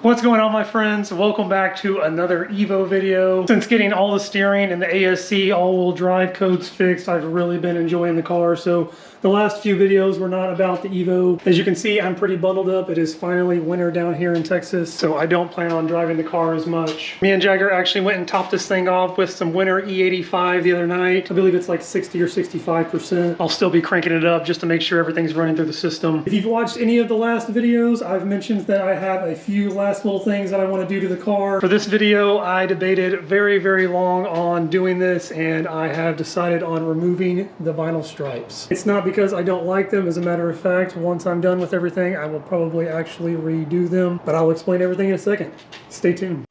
What's going on, my friends? Welcome back to another Evo video. Since getting all the steering and the ASC all-wheel drive codes fixed, I've really been enjoying the car. So the last few videos were not about the Evo. As you can see, I'm pretty bundled up. It is finally winter down here in Texas, so I don't plan on driving the car as much. Me and Jagger actually went and topped this thing off with some winter E85 the other night. I believe it's like 60 or 65%. I'll still be cranking it up just to make sure everything's running through the system. If you've watched any of the last videos, I've mentioned that I have a few last little things that I want to do to the car. For this video, I debated very long on doing this, and I have decided on removing the vinyl stripes. It's not because I don't like them. As a matter of fact, once I'm done with everything, I will probably actually redo them, but I'll explain everything in a second. Stay tuned.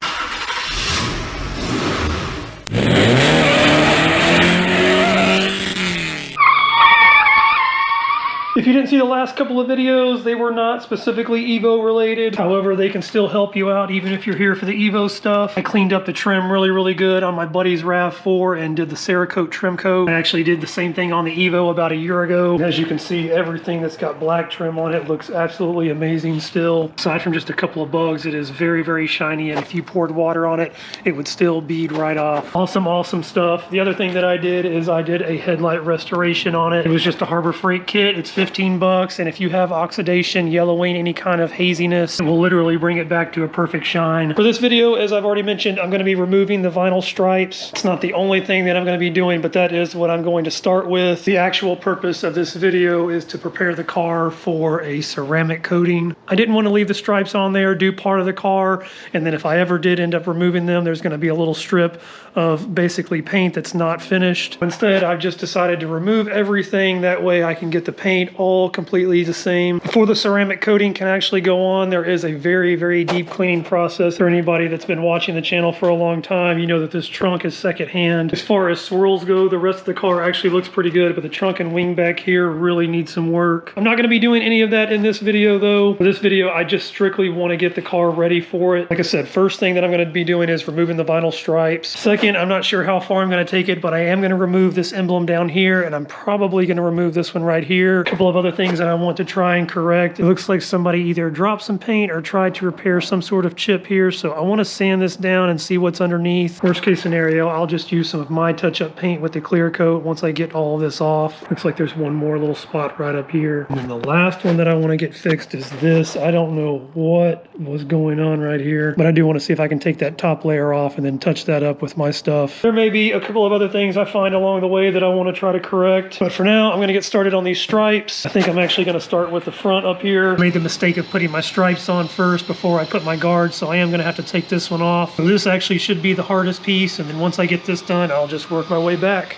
If you didn't see the last couple of videos, they were not specifically Evo related. However, they can still help you out even if you're here for the Evo stuff. I cleaned up the trim really good on my buddy's RAV4 and did the Cerakote trim coat. I actually did the same thing on the Evo about a year ago. As you can see, everything that's got black trim on it looks absolutely amazing still. Aside from just a couple of bugs, it is very shiny, and if you poured water on it, it would still bead right off. Awesome stuff. The other thing that I did is I did a headlight restoration on it. It was just a Harbor Freight kit. It's $15, and if you have oxidation, yellowing, any kind of haziness, it will literally bring it back to a perfect shine. For this video, as I've already mentioned, I'm going to be removing the vinyl stripes. It's not the only thing that I'm going to be doing, but that is what I'm going to start with. The actual purpose of this video is to prepare the car for a ceramic coating. I didn't want to leave the stripes on there, do part of the car, and then if I ever did end up removing them, there's going to be a little strip of basically paint that's not finished. Instead, I've just decided to remove everything. That way I can get the paint all completely the same. Before the ceramic coating can actually go on, there is a very deep cleaning process. For anybody that's been watching the channel for a long time, you know that this trunk is secondhand. As far as swirls go, the rest of the car actually looks pretty good, but the trunk and wing back here really need some work. I'm not going to be doing any of that in this video though. For this video, I just strictly want to get the car ready for it. Like I said, first thing that I'm going to be doing is removing the vinyl stripes. Second, I'm not sure how far I'm going to take it, but I am going to remove this emblem down here, and I'm probably going to remove this one right here. A couple of other things that I want to try and correct. It looks like somebody either dropped some paint or tried to repair some sort of chip here, so I want to sand this down and see what's underneath. Worst case scenario, I'll just use some of my touch-up paint with the clear coat once I get all of this off. Looks like there's one more little spot right up here. And then the last one that I want to get fixed is this. I don't know what was going on right here, but I do want to see if I can take that top layer off and then touch that up with my stuff. There may be a couple of other things I find along the way that I want to try to correct, but for now, I'm going to get started on these stripes. I think I'm actually going to start with the front up here. I made the mistake of putting my stripes on first before I put my guard, so I am going to have to take this one off. So this actually should be the hardest piece, and then once I get this done, I'll just work my way back.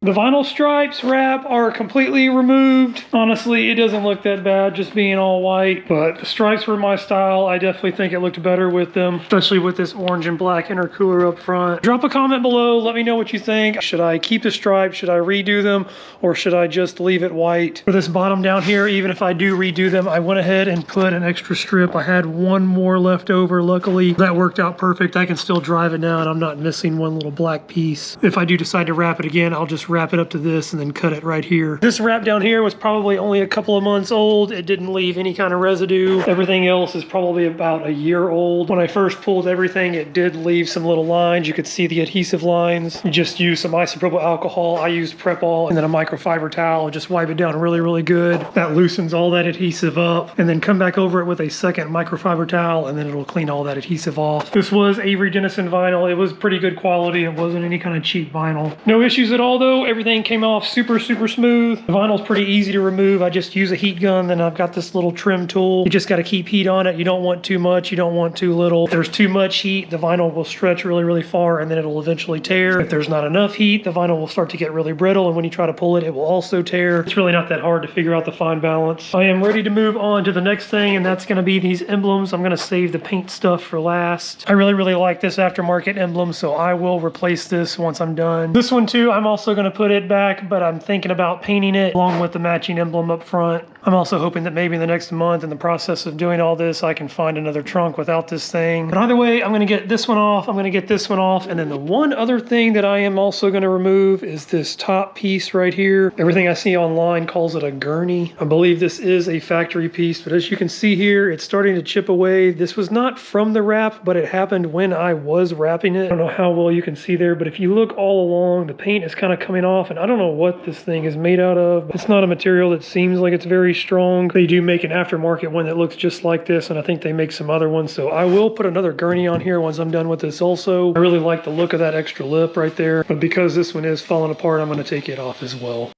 The vinyl stripes wrap are completely removed. Honestly, it doesn't look that bad just being all white, but the stripes were my style. I definitely think it looked better with them, especially with this orange and black intercooler up front. Drop a comment below, let me know what you think. Should I keep the stripes? Should I redo them? Or should I just leave it white? For this bottom down here, even if I do redo them, I went ahead and put an extra strip. I had one more left over. Luckily, that worked out perfect. I can still drive it now and I'm not missing one little black piece. If I do decide to wrap it again, I'll just wrap it up to this and then cut it right here. This wrap down here was probably only a couple of months old. It didn't leave any kind of residue. Everything else is probably about a year old. When I first pulled everything, it did leave some little lines. You could see the adhesive lines. You just use some isopropyl alcohol. I used Prep-All and then a microfiber towel. Just wipe it down really, really good. That loosens all that adhesive up. And then come back over it with a second microfiber towel and then it'll clean all that adhesive off. This was Avery Dennison vinyl. It was pretty good quality. It wasn't any kind of cheap vinyl. No issues at all though. Everything came off super smooth. The vinyl's pretty easy to remove. I just use a heat gun, then I've got this little trim tool. You just got to keep heat on it. You don't want too much, you don't want too little. If there's too much heat, the vinyl will stretch really far and then it'll eventually tear. If there's not enough heat, the vinyl will start to get really brittle, and when you try to pull it, it will also tear. It's really not that hard to figure out the fine balance. I am ready to move on to the next thing, and that's going to be these emblems. I'm going to save the paint stuff for last. I really like this aftermarket emblem, so I will replace this once I'm done. This one too, I'm also going to put it back, but I'm thinking about painting it along with the matching emblem up front. I'm also hoping that maybe in the next month, in the process of doing all this, I can find another trunk without this thing. But either way, I'm going to get this one off, I'm going to get this one off, and then the one other thing that I am also going to remove is this top piece right here. Everything I see online calls it a gurney. I believe this is a factory piece, but as you can see here, it's starting to chip away. This was not from the wrap, but it happened when I was wrapping it. I don't know how well you can see there, but if you look all along, the paint is kind of coming off, and I don't know what this thing is made out of. It's not a material that seems like it's very strong. They do make an aftermarket one that looks just like this, and I think they make some other ones, so I will put another gurney on here once I'm done with this also. I really like the look of that extra lip right there, but because this one is falling apart, I'm going to take it off as well.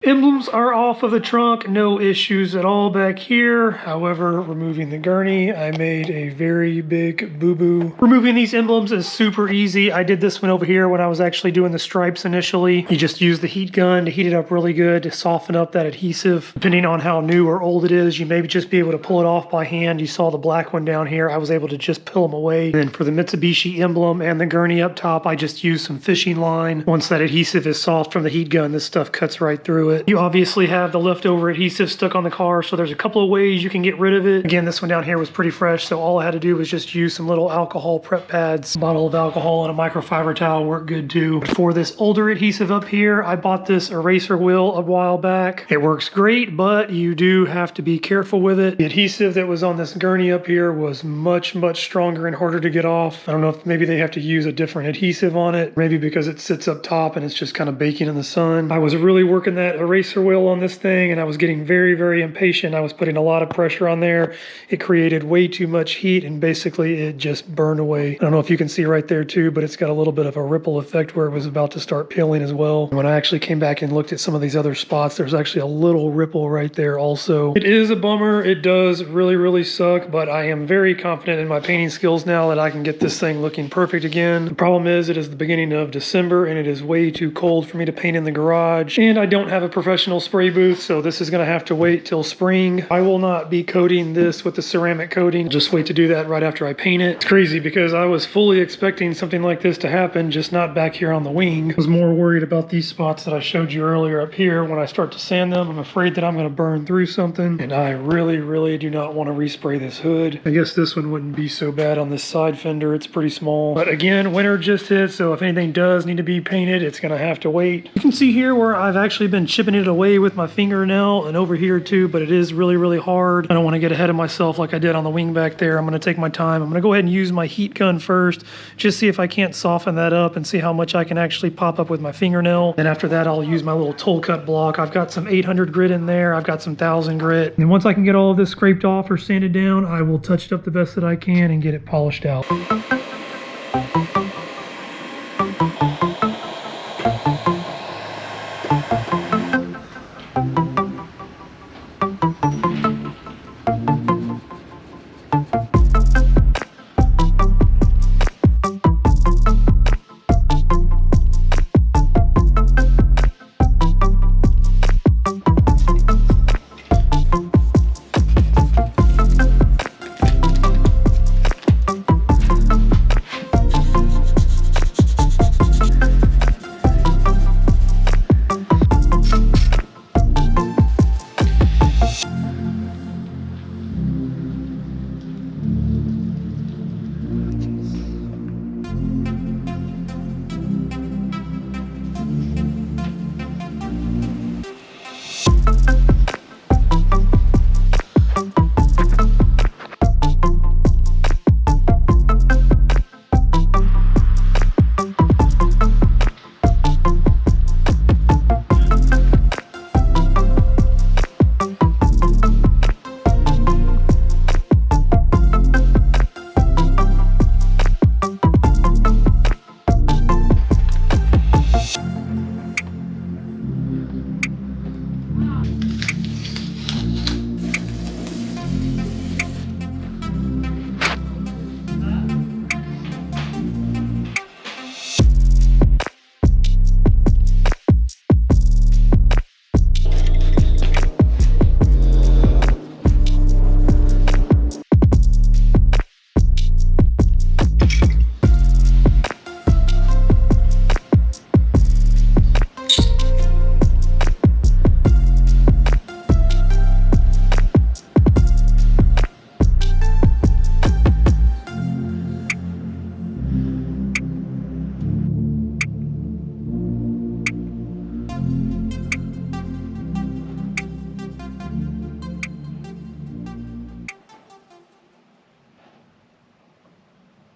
Emblems are off of the trunk, no issues at all back here. However, removing the gurney, I made a very big boo-boo. Removing these emblems is super easy. I did this one over here when I was actually doing the stripes initially. You just use the heat gun to heat it up really good to soften up that adhesive. Depending on how new or old it is, you may just be able to pull it off by hand. You saw the black one down here. I was able to just peel them away. And then for the Mitsubishi emblem and the gurney up top, I just used some fishing line. Once that adhesive is soft from the heat gun, this stuff cuts right through it. it. You obviously have the leftover adhesive stuck on the car, so there's a couple of ways you can get rid of it. Again, this one down here was pretty fresh, so all I had to do was just use some little alcohol prep pads. A bottle of alcohol and a microfiber towel work good too. For this older adhesive up here, I bought this eraser wheel a while back. It works great, but you do have to be careful with it. The adhesive that was on this gurney up here was much stronger and harder to get off. I don't know if maybe they have to use a different adhesive on it, maybe because it sits up top and it's just kind of baking in the sun. I was really working that eraser wheel on this thing and I was getting very impatient. I was putting a lot of pressure on there. It created way too much heat and basically it just burned away. I don't know if you can see right there too, but it's got a little bit of a ripple effect where it was about to start peeling as well. When I actually came back and looked at some of these other spots, there's actually a little ripple right there also. It is a bummer. It does really suck, but I am very confident in my painting skills now that I can get this thing looking perfect again. The problem is it is the beginning of December and it is way too cold for me to paint in the garage, and I don't have a professional spray booth, so this is going to have to wait till spring. I will not be coating this with the ceramic coating. I'll just wait to do that right after I paint it. It's crazy because I was fully expecting something like this to happen, just not back here on the wing. I was more worried about these spots that I showed you earlier up here. When I start to sand them, I'm afraid that I'm going to burn through something, and I really do not want to respray this hood. I guess this one wouldn't be so bad on this side fender. It's pretty small, but again, winter just hit, so if anything does need to be painted, it's going to have to wait. You can see here where I've actually been chipping it away with my fingernail, and over here too, but it is really hard. I don't want to get ahead of myself like I did on the wing back there. I'm going to take my time. I'm going to go ahead and use my heat gun first, just see if I can't soften that up and see how much I can actually pop up with my fingernail. And after that, I'll use my little Tolcut block. I've got some 800 grit in there. I've got some 1000 grit. And once I can get all of this scraped off or sanded down, I will touch it up the best that I can and get it polished out.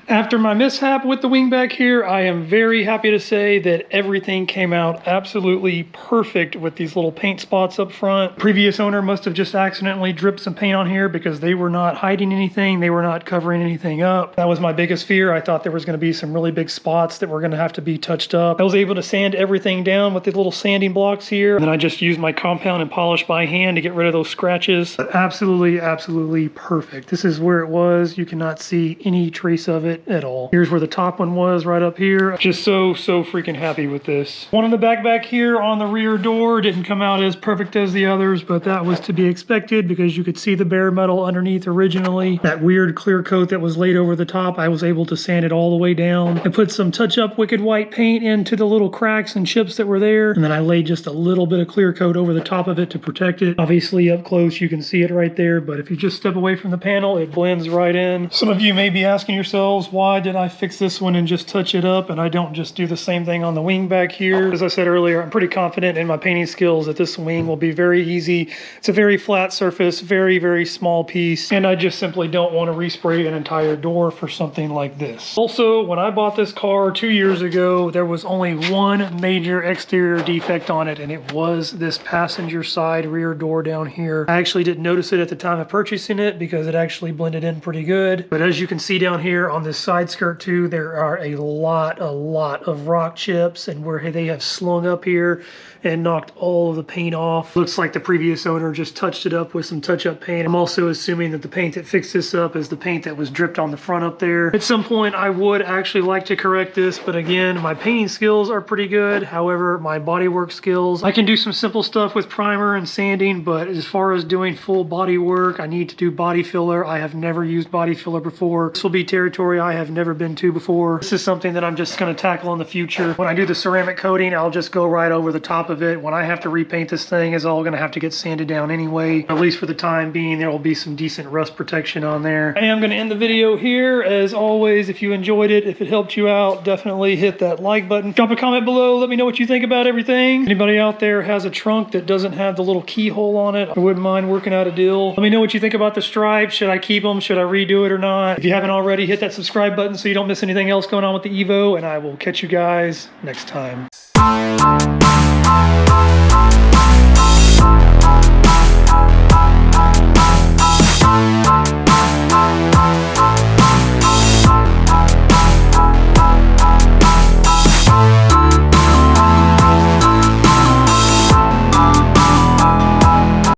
After my mishap with the wing back here, I am very happy to say that everything came out absolutely perfect with these little paint spots up front. Previous owner must have just accidentally dripped some paint on here because they were not hiding anything. They were not covering anything up. That was my biggest fear. I thought there was going to be some really big spots that were going to have to be touched up. I was able to sand everything down with the little sanding blocks here. And then I just used my compound and polish by hand to get rid of those scratches. But absolutely perfect. This is where it was. You cannot see any trace of it it at all. Here's where the top one was, right up here. Just so freaking happy with this. One in the back here on the rear door didn't come out as perfect as the others, but that was to be expected because you could see the bare metal underneath originally. That weird clear coat that was laid over the top, I was able to sand it all the way down. I put some touch-up wicked white paint into the little cracks and chips that were there, and then I laid just a little bit of clear coat over the top of it to protect it. Obviously up close you can see it right there, but if you just step away from the panel, it blends right in. Some of you may be asking yourselves, why did I fix this one and just touch it up and I don't just do the same thing on the wing back here? As I said earlier, I'm pretty confident in my painting skills that this wing will be very easy. It's a very flat surface, very small piece, and I just simply don't want to respray an entire door for something like this. Also, when I bought this car 2 years ago, there was only one major exterior defect on it, and it was this passenger side rear door down here. I actually didn't notice it at the time of purchasing it because it actually blended in pretty good. But as you can see down here on this side skirt too, there are a lot of rock chips, and where they have slung up here and knocked all of the paint off. Looks like the previous owner just touched it up with some touch-up paint. I'm also assuming that the paint that fixed this up is the paint that was dripped on the front up there. At some point I would actually like to correct this, but again, my painting skills are pretty good. However, my bodywork skills, I can do some simple stuff with primer and sanding, but as far as doing full body work, I need to do body filler. I have never used body filler before. This will be territory I have never been to before. This is something that I'm just going to tackle in the future. When I do the ceramic coating, I'll just go right over the top of it. When I have to repaint this thing, it's all going to have to get sanded down anyway. At least for the time being, there will be some decent rust protection on there. I am going to end the video here. As always, if you enjoyed it, if it helped you out, definitely hit that like button. Drop a comment below. Let me know what you think about everything. Anybody out there has a trunk that doesn't have the little keyhole on it, I wouldn't mind working out a deal. Let me know what you think about the stripes. Should I keep them? Should I redo it or not? If you haven't already, hit that subscribe button so you don't miss anything else going on with the Evo, and I will catch you guys next time.